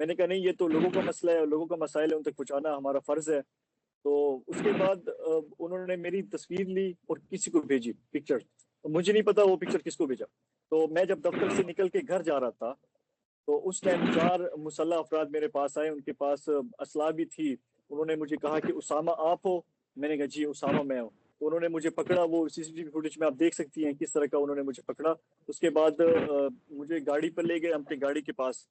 میں نے کہا نہیں، یہ تو لوگوں کا مسئلہ ہے، لوگوں کا مسائل ہے، ان تک پہنچانا ہمارا فرض ہے۔ تو اس کے بعد انہوں نے میری تصویر لی اور کسی کو بھیجی پکچر، مجھے نہیں پتا وہ پکچر کس کو بھیجا۔ تو میں جب دفتر سے نکل کے گھر جا رہا تھا تو اس ٹائم 4 مسلح افراد میرے پاس آئے، ان کے پاس اسلحہ بھی تھی۔ انہوں نے مجھے کہا کہ اسامہ آپ ہو؟ میں نے کہا جی اسامہ میں ہوں۔ تو انہوں نے مجھے پکڑا، وہ سی سی ٹی وی فوٹیج میں آپ دیکھ سکتی ہیں کس طرح کا انہوں نے مجھے پکڑا۔ اس کے بعد مجھے گاڑی پر لے گئے، اپنی گاڑی کے پاس،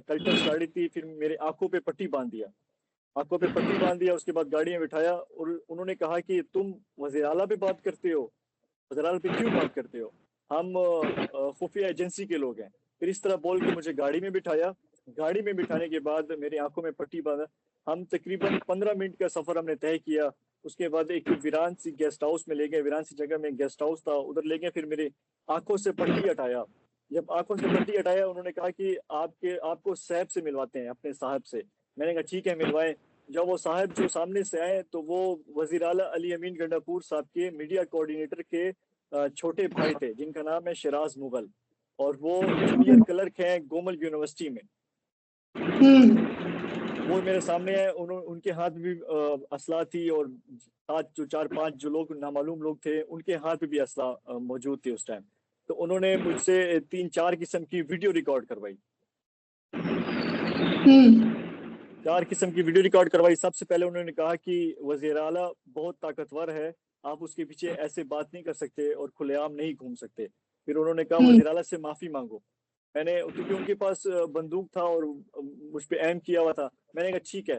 کلٹس گاڑی تھی، پھر میرے آنکھوں پہ پٹی باندھ دیا، آنکھوں پہ پٹی باندھ دیا۔ اس کے بعد گاڑی میں بٹھایا اور انہوں نے کہا کہ تم وزیر اعلیٰ پہ بات کرتے ہو، وزیر اعلیٰ پہ کیوں بات کرتے ہو، ہم خفیہ ایجنسی کے لوگ ہیں۔ پھر اس طرح بول کے مجھے گاڑی میں بٹھایا۔ گاڑی میں بٹھانے کے بعد میری آنکھوں میں پٹی باندھا۔ ہم تقریباً 15 منٹ کا سفر ہم نے طے کیا۔ اس کے بعد ایک ویران سی گیسٹ ہاؤس میں لے گئے، ویران سی جگہ میں گیسٹ ہاؤس تھا، ادھر لے گئے۔ پھر میری آنکھوں سے پٹی ہٹایا۔ جب آنکھوں سے پٹی ہٹایا انہوں نے کہا کہ آپ کو صاحب سے ملواتے ہیں، اپنے صاحب سے۔ میں نے کہا ٹھیک ہے ملوائیں۔ جب وہ صاحب جو سامنے سے آئے تو وہ وزیر اعلیٰ علی امین گنڈاپور صاحب کے میڈیا کوآرڈینیٹر کے چھوٹے بھائی تھے، جن کا نام ہے شراز مغل، اور وہ جونیئر کلرک ہیں گومل یونیورسٹی میں۔ وہ میرے سامنے ہے، ان کے ہاتھ بھی اسلحہ تھی، اور ساتھ جو 4-5 جو لوگ نامعلوم لوگ تھے ان کے ہاتھ بھی اسلحہ موجود تھی اس ٹائم۔ تو انہوں نے مجھ سے 3-4 قسم کی ویڈیو ریکارڈ کروائی، 4 قسم کی ویڈیو ریکارڈ کروائی۔ سب سے پہلے انہوں نے کہا کہ وزیر اعلیٰ بہت طاقتور ہے، آپ اس کے پیچھے ایسے بات نہیں کر سکتے اور کھلے عام نہیں گھوم سکتے۔ پھر انہوں نے کہا وزیر اعلیٰ سے معافی مانگو۔ میں نے، کیونکہ ان کے پاس بندوق تھا اور مجھ پہ ایم کیا ہوا تھا، میں نے کہا ٹھیک ہے،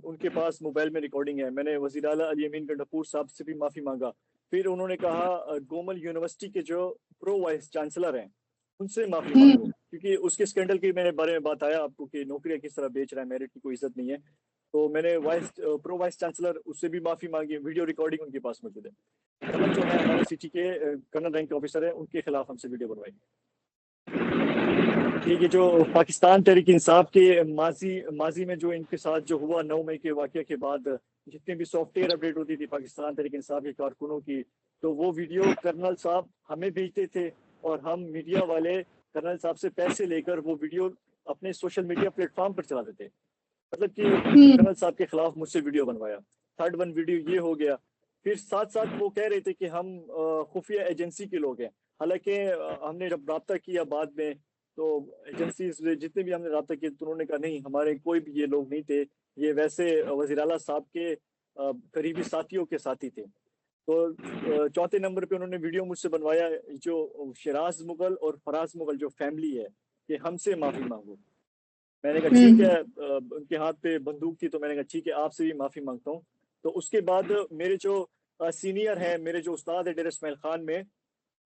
ان کے پاس موبائل میں ریکارڈنگ ہے۔ میں نے وزیر اعلیٰ علی امین گنڈاپور صاحب سے بھی معافی مانگا۔ پھر انہوں نے کہا گومل یونیورسٹی کے جو پرو وائس چانسلر ہیں ان سے معافی مانگو، کیونکہ اس کے اسکینڈل کے میرے بارے میں بتایا آپ کو کہ نوکریاں کس طرح بیچ رہا ہے، میرٹ کی کوئی عزت نہیں ہے۔ تو میں نے پرو وائس چانسلر اس سے بھی معافی مانگی، ویڈیو ریکارڈنگ ان کے پاس موجود ہے۔ کرنل جو ہے ہمارے سٹی کے کرنل رینک کے آفیسر ہیں، ان کے خلاف ہم سے ویڈیو بنوائی۔ یہ جو پاکستان تحریک انصاف کے ماضی میں جو ان کے ساتھ جو ہوا 9 مئی کے واقعے کے بعد، جتنے بھی سافٹ ویئر اپڈیٹ ہوتی تھی پاکستان تحریک انصاف کے کارکنوں کی، تو وہ ویڈیو کرنل صاحب ہمیں بھیجتے تھے، اور ہم میڈیا والے کرنل صاحب سے پیسے لے کر وہ ویڈیو اپنے سوشل میڈیا پلیٹ فارم پر چلا دیتے۔ مطلب کہ کرنل صاحب کے خلاف مجھ سے ویڈیو بنوایا۔ 3rd ویڈیو یہ ہو گیا۔ پھر ساتھ ساتھ وہ کہہ رہے تھے کہ ہم خفیہ ایجنسی کے لوگ ہیں، حالانکہ ہم نے جب رابطہ کیا بعد میں تو ایجنسیز جتنے بھی ہم نے رابطہ کیا تو انہوں نے کہا نہیں، ہمارے کوئی بھی یہ لوگ نہیں تھے، یہ ویسے وزیر اعلیٰ صاحب کے قریبی ساتھیوں کے ساتھی تھے۔ تو 4 نمبر پہ انہوں نے ویڈیو مجھ سے بنوایا، جو شراز مغل اور فراز مغل جو فیملی ہے کہ ہم سے معافی مانگو۔ میں نے کہا ٹھیک ہے، ان کے ہاتھ پہ بندوق تھی تو میں نے کہا ٹھیک ہے آپ سے بھی معافی مانگتا ہوں۔ تو اس کے بعد میرے جو سینئر ہیں، میرے جو استاد ہیں ڈیر اسماعیل خان میں،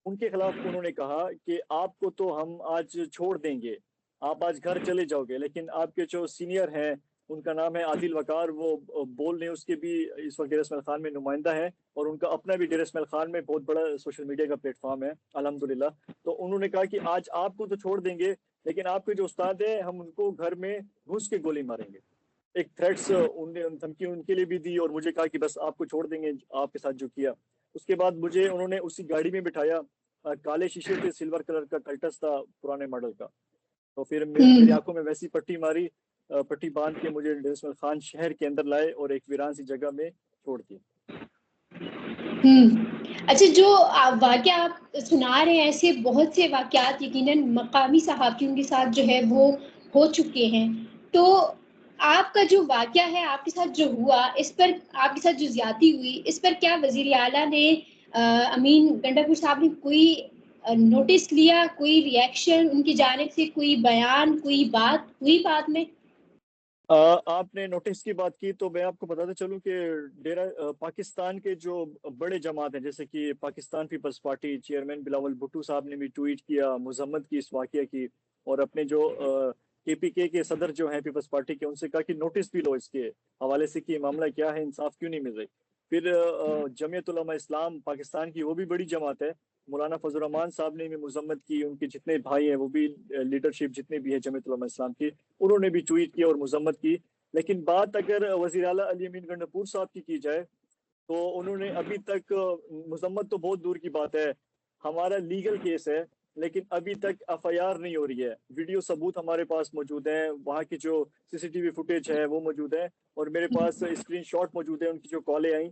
ان کے خلاف انہوں نے کہا کہ آپ کو تو ہم آج چھوڑ دیں گے، آپ آج گھر چلے جاؤ گے، لیکن آپ کے جو سینئر ہیں ان کا نام ہے عادل وقار، وہ بول رہے ہیں، اس کے بھی اس وقت ڈیر اسماعیل خان میں نمائندہ ہے، اور ان کا اپنا بھی ڈیر اسماعیل خان میں بہت بڑا سوشل میڈیا کا پلیٹ فارم ہے الحمدللہ۔ تو انہوں نے کہا کہ آج آپ کو تو چھوڑ دیں گے، لیکن آپ کے جو استاد ہیں ہم ان کو گھر میں گھس کے گولی ماریں گے۔ ایک تھریٹس دھمکی ان کے لیے بھی دی، اور مجھے کہا کہ بس آپ کو چھوڑ دیں گے آپ کے ساتھ جو کیا۔ اس کے بعد مجھے انہوں نے اسی گاڑی میں بٹھایا، کالے شیشے تھے، سلور کلر کا کلٹس تھا پرانے ماڈل کا۔ تو پھر میری آنکھوں میں ویسی پٹی ماری، پٹی باندھ کے مجھے ڈیر اسماعیل خان شہر کے اندر لائے اور ایک ویران سی جگہ میں چھوڑ دیا۔ اچھا، جو واقعہ آپ سنا رہے ہیں، ایسے بہت سے واقعات یقیناً مقامی صحافیوں کے ساتھ جو ہے وہ ہو چکے ہیں۔ تو آپ کا جو واقعہ ہے، آپ کے ساتھ جو ہوا، اس پر آپ کے ساتھ جو زیادتی ہوئی، اس پر کیا وزیر اعلیٰ نے، امین گنڈاپور صاحب نے کوئی نوٹس لیا، کوئی ریئیکشن ان کی جانب سے، کوئی بیان، کوئی بات ہوئی بعد میں؟ آپ نے نوٹس کی بات کی تو میں آپ کو بتاتا چلوں کہ پاکستان کے جو بڑے جماعت ہیں، جیسے کہ Pakistan peoples party chairman Bilawal Bhutto صاحب نے بھی ٹویٹ کیا، مذمت کی اس واقعہ کی، اور اپنے جو KPK کے صدر جو ہیں پیپلز پارٹی کے، ان سے کہا کہ نوٹس بھی لو اس کے حوالے سے کہ معاملہ کیا ہے، انصاف کیوں نہیں مل رہی۔ پھر جمعیت علماء اسلام پاکستان کی، وہ بھی بڑی جماعت ہے، مولانا فضل الرحمان صاحب نے بھی مذمت کی، ان کے جتنے بھائی ہیں وہ بھی لیڈرشپ جتنے بھی ہیں جمعیت علماء اسلام کی، انہوں نے بھی ٹویٹ کیا اور مذمت کی۔ لیکن بات اگر وزیر اعلیٰ علی امین گنڈاپور صاحب کی جائے تو انہوں نے ابھی تک، مذمت تو بہت دور کی بات ہے، ہمارا لیگل کیس ہے لیکن ابھی تک FIR نہیں ہو رہی ہے. ویڈیو ثبوت ہمارے پاس موجود ہیں, وہاں کی جو CCTV فوٹیج ہے وہ موجود ہے, اور میرے پاس اسکرین شاٹ موجود ہے ان کی جو کالیں آئیں.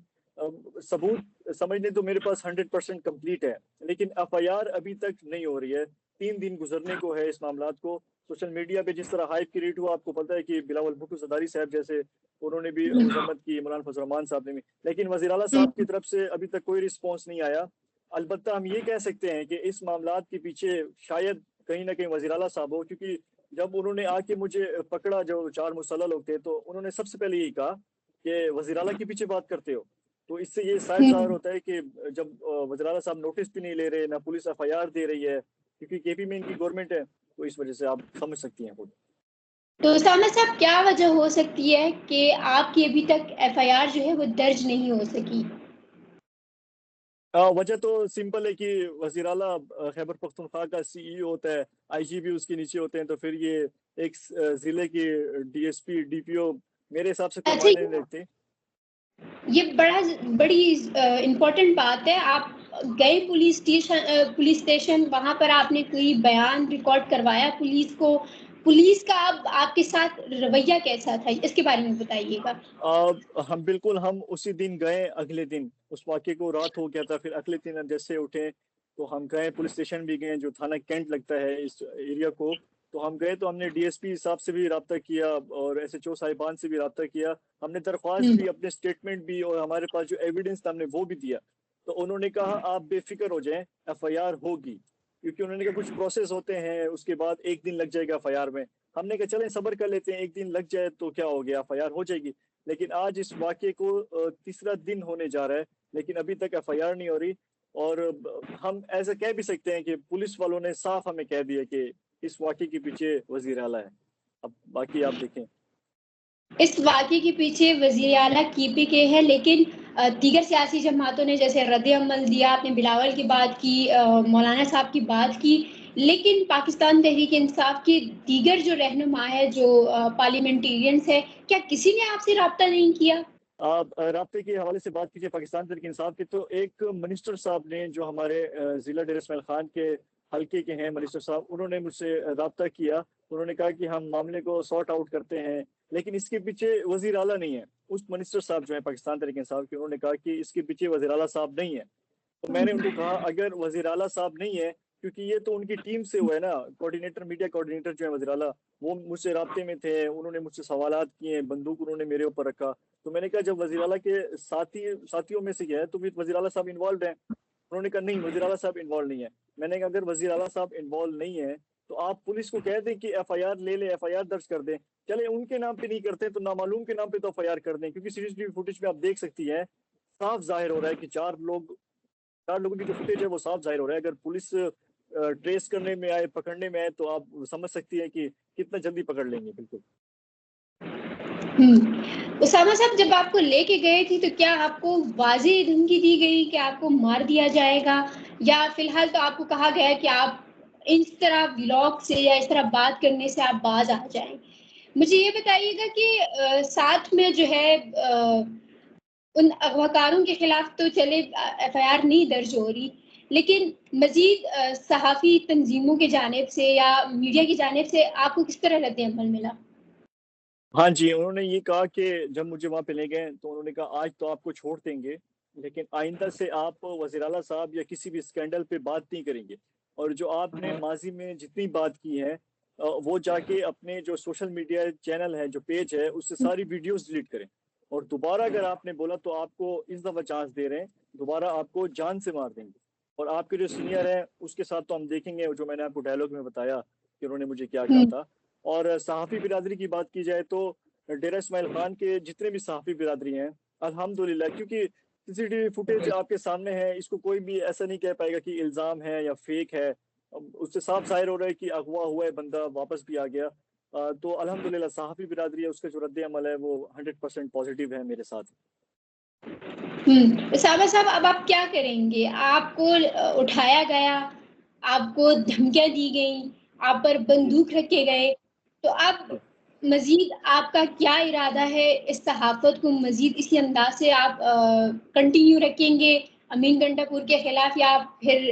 ثبوت سمجھنے تو میرے پاس 100% کمپلیٹ ہے, لیکن FIR ابھی تک نہیں ہو رہی ہے. 3 دن گزرنے کو ہے اس معاملات کو. سوشل میڈیا پہ جس طرح ہائپ کریٹ ہوا, آپ کو پتہ ہے کہ بلاول بھٹو زرداری صاحب جیسے انہوں نے بھی مذمت کی, مولانا فضل الرحمان صاحب نے بھی, لیکن وزیر اعلیٰ صاحب کی طرف سے ابھی تک کوئی رسپانس نہیں آیا. البتہ ہم یہ کہہ سکتے ہیں کہ اس معاملات کے پیچھے شاید کہیں نہ کہیں وزیر اعلیٰ صاحب ہو, کیونکہ جب انہوں نے آ کے مجھے پکڑا, جو 4 مسلح لوگ تھے, تو انہوں نے سب سے پہلے یہی کہا کہ وزیر اعلیٰ کے پیچھے بات کرتے ہو. تو اس سے یہ صاف ظاہر ہوتا ہے کہ جب وزیر اعلیٰ صاحب نوٹس بھی نہیں لے رہے, نہ پولیس FIR دے رہی ہے, کیونکہ KP میں ان کی گورنمنٹ ہے, تو اس وجہ سے آپ سمجھ سکتی ہیں خود. تو اسامہ صاحب کیا وجہ ہو سکتی ہے کہ آپ کی ابھی تک FIR جو ہے وہ درج نہیں ہو سکی؟ وجہ تو سمپل ہے کہ وزیر اعلیٰ خیبر پختونخوا کا CEO ہوتا ہے, IG بھی اس کے نیچے ہوتے ہیں, تو پھر یہ ایک ضلع کی DSP DPO میرے حساب سے کوئی اچھا، معنی نہیں رکھتے. یہ بڑی امپورٹنٹ بات ہے. آپ گئے پولیس اسٹیشن, وہاں پر آپ نے کوئی بیان ریکارڈ کروایا پولیس کو؟ پولیس کا اب آپ کے ساتھ رویہ کیسا تھا, اس کے بارے میں بتائیے گا. ہم اسی دن گئے, اگلے دن اس واقعے کو رات ہو گیا تھا, پھر اگلے دن ہم جیسے اٹھے تو ہم گئے پولیس اسٹیشن بھی گئے, جو تھانہ کینٹ لگتا ہے اس ایریا کو. تو ہم گئے تو ہم نے DSP صاحب سے بھی رابطہ کیا اور SHO صاحبان سے بھی رابطہ کیا. ہم نے درخواست بھی, اپنے اسٹیٹمنٹ بھی, اور ہمارے پاس جو ایویڈنس تھا ہم نے وہ بھی دیا. تو انہوں نے کہا آپ بے فکر ہو جائیں, FIR ہوگی, کیونکہ انہوں نے کہا کچھ پروسیس ہوتے ہیں, اس کے بعد 1 دن لگ جائے گا FIR میں. ہم نے کہا چلیں صبر کر لیتے ہیں, 1 دن لگ جائے تو کیا ہو گیا, FIR ہو جائے گی. لیکن آج اس واقعے کو 3را دن ہونے جا رہا ہے, لیکن ابھی تک FIR نہیں ہو رہی. اور ہم ایسا کہہ بھی سکتے ہیں کہ پولیس والوں نے صاف ہمیں کہہ دیا کہ اس واقعے کے پیچھے وزیر اعلیٰ ہے. اب باقی آپ دیکھیں. اس واقعے کے پیچھے وزیر اعلیٰ KP کے ہے, لیکن دیگر سیاسی جماعتوں نے جیسے رد عمل دیا, آپ نے بلاول کی بات کی, مولانا صاحب کی بات کی, لیکن پاکستان تحریک انصاف کے دیگر جو رہنما ہے, جو پارلیمنٹیرینس ہے, کیا کسی نے آپ سے رابطہ نہیں کیا؟ آپ رابطے کے حوالے سے بات کیجیے پاکستان تحریک انصاف کے, تو ایک منسٹر صاحب نے جو ہمارے ضلع ڈیر اسماعیل خان کے حلقے کے ہیں, منسٹر صاحب, انہوں نے مجھ سے رابطہ کیا. انہوں نے کہا کہ ہم معاملے کو سارٹ آؤٹ کرتے ہیں, لیکن اس کے پیچھے وزیر اعلیٰ نہیں ہے. اس منسٹر صاحب جو ہے پاکستان تحریک انصاف کے, انہوں نے کہا کہ اس کے پیچھے وزیر اعلیٰ صاحب نہیں ہے. تو میں نے ان کو کہا اگر وزیر اعلیٰ صاحب نہیں ہے, کیونکہ یہ تو ان کی ٹیم سے ہوا ہے نا, کوارڈینیٹر, میڈیا کوارڈینیٹر جو ہے وزیر اعلیٰ, وہ مجھ سے رابطے میں تھے, انہوں نے مجھ سے سوالات کیے, بندوق انہوں نے میرے اوپر رکھا. تو میں نے کہا جب وزیر اعلیٰ کے ساتھیوں میں سے ہے تو پھر وزیر اعلیٰ صاحب انوالوڈ ہیں. انہوں نے کہا نہیں, وزیر اعلیٰ صاحب انوالو نہیں ہے. میں نے کہا اگر وزیر اعلیٰ صاحب انوالو نہیں ہے تو آپ پولیس کو کہہ دیں کہ FIR لے لیں, FIR درج کر دیں. چلے ان کے نام پہ نہیں کرتے تو نامعلوم کے نام پہ تو FIR کر دیں, کیونکہ CCTV فوٹیج میں آپ دیکھ سکتی ہیں, صاف ظاہر ہو رہا ہے کہ 4 لوگوں کی جو فوٹیج ہے وہ صاف ظاہر ہو رہا ہے. اگر پولیس ٹریس کرنے میں آئے, پکڑنے میں آئے, تو آپ سمجھ سکتی ہیں کہ کتنا جلدی پکڑ لیں گے. بالکل. اسامہ صاحب, جب آپ کو لے کے گئے تھے تو کیا آپ کو واضح دھمکی دی گئی کہ آپ کو مار دیا جائے گا, یا فی الحال تو آپ کو کہا گیا کہ آپ اس طرح ولاگ سے یا اس طرح بات کرنے سے آپ باز آ جائیں؟ مجھے یہ بتائیے گا کہ ساتھ میں جو ہے ان اغواکاروں کے خلاف تو چلے FIR نہیں درج ہو رہی, لیکن مزید صحافی تنظیموں کی جانب سے یا میڈیا کی جانب سے آپ کو کس طرح رد عمل ملا؟ ہاں جی, انہوں نے یہ کہا کہ جب مجھے وہاں پہ لے گئے تو انہوں نے کہا آج تو آپ کو چھوڑ دیں گے, لیکن آئندہ سے آپ وزیر اعلیٰ صاحب یا کسی بھی اسکینڈل پہ بات نہیں کریں گے, اور جو آپ نے ماضی میں جتنی بات کی ہے وہ جا کے اپنے جو سوشل میڈیا چینل ہے, جو پیج ہے, اس سے ساری ویڈیوز ڈیلیٹ کریں, اور دوبارہ اگر آپ نے بولا تو آپ کو اس دفعہ چانس دے رہے ہیں, دوبارہ آپ کو جان سے مار دیں گے. اور آپ کے جو سینئر ہیں اس کے ساتھ تو ہم دیکھیں گے, جو میں نے آپ کو ڈائلاگ میں بتایا کہ انہوں نے مجھے کیا کہا تھا. اور صحافی برادری کی بات کی جائے تو ڈیرہ اسماعیل خان کے جتنے بھی صحافی برادری ہیں, الحمدللہ, کیونکہ CCTV فوٹیج آپ کے سامنے ہے, اس کو کوئی بھی ایسا نہیں کہہ پائے گا کہ الزام ہے یا فیک ہے. اس سے صاف ظاہر ہو رہا ہے کہ اغوا ہوا ہے بندہ, واپس بھی آ گیا. تو الحمدللہ صحافی برادری ہے, اس کا جو رد عمل ہے وہ 100% پازیٹیو ہے میرے ساتھ. اسامہ صاحب, اب آپ کیا کریں گے؟ آپ کو اٹھایا گیا, آپ کو دھمکیاں دی گئیں, آپ پر بندوق رکھے گئے, تو اب مزید آپ کا کیا ارادہ ہے؟ اس صحافت کو مزید اسی انداز سے آپ کنٹینیو رکھیں گے امین گنڈا پور کے خلاف, یا پھر